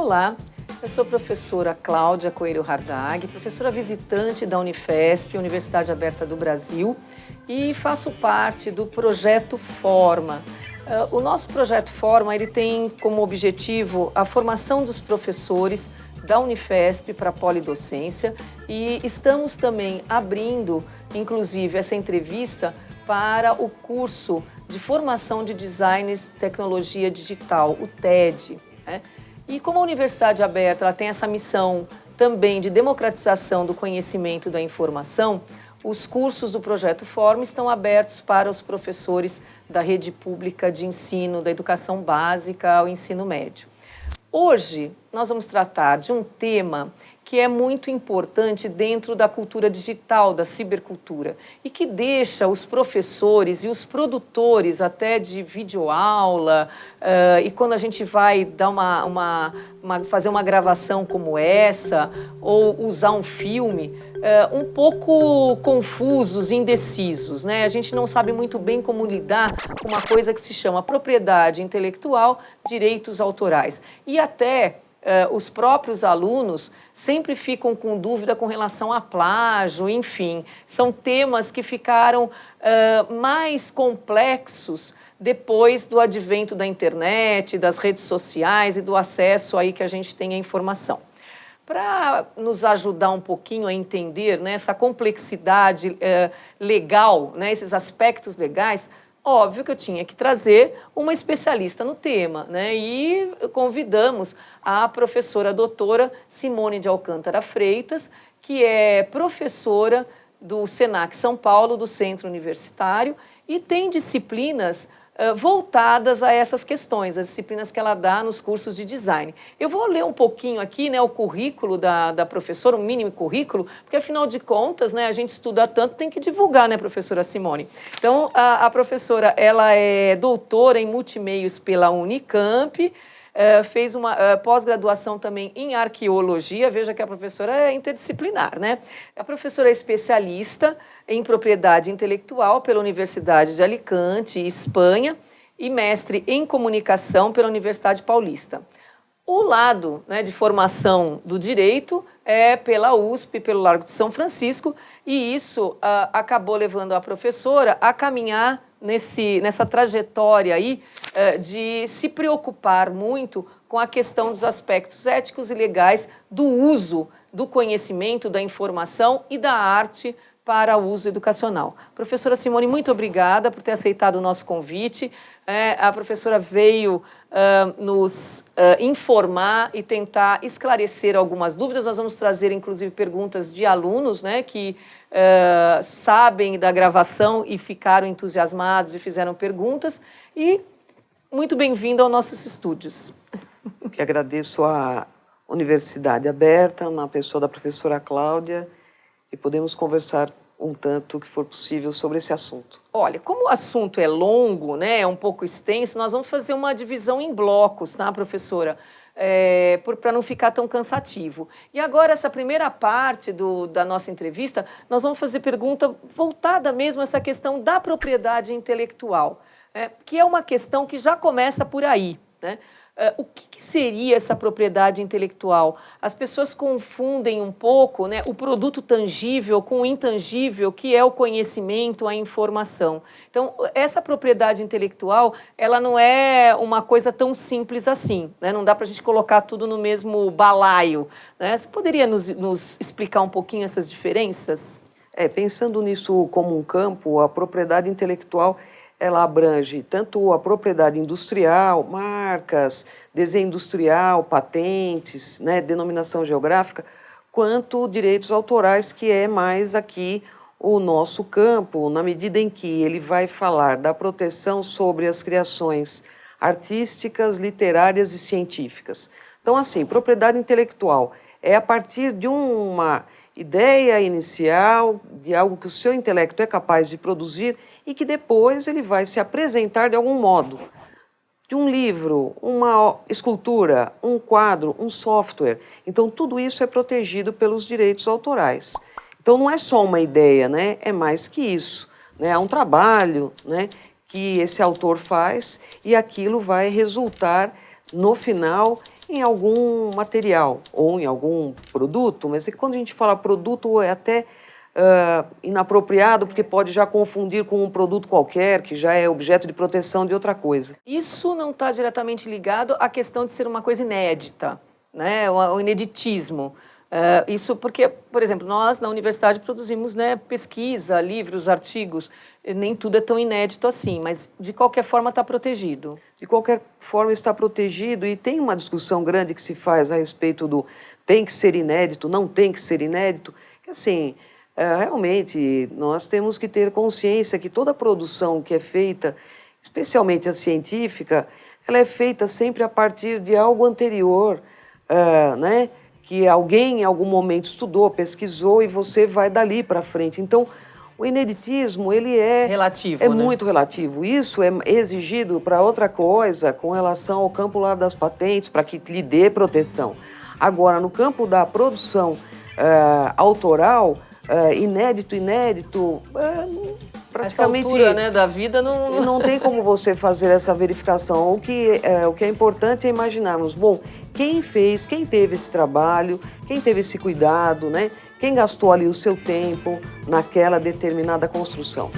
Olá, eu sou a professora Cláudia Coelho Hardag, professora visitante da Unifesp, Universidade Aberta do Brasil, e faço parte do Projeto Forma. O nosso Projeto Forma ele tem como objetivo a formação dos professores da Unifesp para a polidocência e estamos também abrindo, inclusive, essa entrevista para o curso de formação de designers tecnologia digital, o TED, né? E como a Universidade Aberta ela tem essa missão também de democratização do conhecimento da informação, os cursos do Projeto Forma estão abertos para os professores da rede pública de ensino, da educação básica ao ensino médio. Hoje, nós vamos tratar de um tema que é muito importante dentro da cultura digital, da cibercultura, e que deixa os professores e os produtores até de videoaula, e quando a gente vai dar fazer uma gravação como essa, ou usar um filme, um pouco confusos, indecisos, né? A gente não sabe muito bem como lidar com uma coisa que se chama propriedade intelectual, direitos autorais. E até os próprios alunos sempre ficam com dúvida com relação a plágio, enfim. São temas que ficaram mais complexos depois do advento da internet, das redes sociais e do acesso aí que a gente tem à informação. Para nos ajudar um pouquinho a entender, né, essa complexidade legal, né, esses aspectos legais, óbvio que eu tinha que trazer uma especialista no tema, né, e convidamos a professora doutora Simone de Alcântara Freitas, que é professora do Senac São Paulo, do Centro Universitário, e tem disciplinas voltadas a essas questões, as disciplinas que ela dá nos cursos de design. Eu vou ler um pouquinho aqui, né, o currículo da professora, um mínimo currículo, porque, afinal de contas, né, a gente estuda tanto, tem que divulgar, né, professora Simone? Então, a professora, ela é doutora em multimeios pela Unicamp, fez uma pós-graduação também em arqueologia, veja que a professora é interdisciplinar, né? A professora é especialista em propriedade intelectual pela Universidade de Alicante, Espanha, e mestre em comunicação pela Universidade Paulista. O lado, né, de formação do direito é pela USP, pelo Largo de São Francisco, e isso acabou levando a professora a caminhar nessa trajetória aí de se preocupar muito com a questão dos aspectos éticos e legais do uso do conhecimento, da informação e da arte para o uso educacional. Professora Simone, muito obrigada por ter aceitado o nosso convite. A professora veio nos informar e tentar esclarecer algumas dúvidas. Nós vamos trazer, inclusive, perguntas de alunos, né, que sabem da gravação e ficaram entusiasmados e fizeram perguntas. E muito bem-vinda aos nossos estúdios. Eu agradeço à Universidade Aberta, na pessoa da professora Cláudia, e podemos conversar um tanto que for possível sobre esse assunto. Olha, como o assunto é longo, né, é um pouco extenso, nós vamos fazer uma divisão em blocos, tá, professora? Para não ficar tão cansativo. E agora, essa primeira parte da nossa entrevista, nós vamos fazer pergunta voltada mesmo a essa questão da propriedade intelectual, que é uma questão que já começa por aí, né? O que seria essa propriedade intelectual? As pessoas confundem um pouco, né, o produto tangível com o intangível, que é o conhecimento, a informação. Então, essa propriedade intelectual, ela não é uma coisa tão simples assim, né? Não dá para a gente colocar tudo no mesmo balaio, né? Você poderia nos explicar um pouquinho essas diferenças? Pensando nisso como um campo, a propriedade intelectual ela abrange tanto a propriedade industrial, marcas, desenho industrial, patentes, né, denominação geográfica, quanto direitos autorais, que é mais aqui o nosso campo, na medida em que ele vai falar da proteção sobre as criações artísticas, literárias e científicas. Então, assim, propriedade intelectual é a partir de uma ideia inicial, de algo que o seu intelecto é capaz de produzir e que depois ele vai se apresentar de algum modo. De um livro, uma escultura, um quadro, um software. Então, tudo isso é protegido pelos direitos autorais. Então, não é só uma ideia, né? É mais que isso, né? Há um trabalho, né, que esse autor faz e aquilo vai resultar no final, em algum material ou em algum produto, mas é que quando a gente fala produto é até inapropriado, porque pode já confundir com um produto qualquer, que já é objeto de proteção de outra coisa. Isso não está diretamente ligado à questão de ser uma coisa inédita, né? O ineditismo. Isso porque, por exemplo, nós na universidade produzimos, né, pesquisa, livros, artigos, nem tudo é tão inédito assim, mas de qualquer forma está protegido. De qualquer forma está protegido e tem uma discussão grande que se faz a respeito do tem que ser inédito, não tem que ser inédito, que assim, realmente nós temos que ter consciência que toda produção que é feita, especialmente a científica, ela é feita sempre a partir de algo anterior, né? Que alguém em algum momento estudou, pesquisou e você vai dali para frente. Então, o ineditismo, ele é relativo, né? Muito relativo. Isso é exigido para outra coisa com relação ao campo lá das patentes, para que lhe dê proteção. Agora, no campo da produção autoral, inédito, praticamente... Essa altura, né, da vida não tem como você fazer essa verificação. O que é importante é imaginarmos, bom, quem fez, quem teve esse trabalho, quem teve esse cuidado, né? Quem gastou ali o seu tempo naquela determinada construção.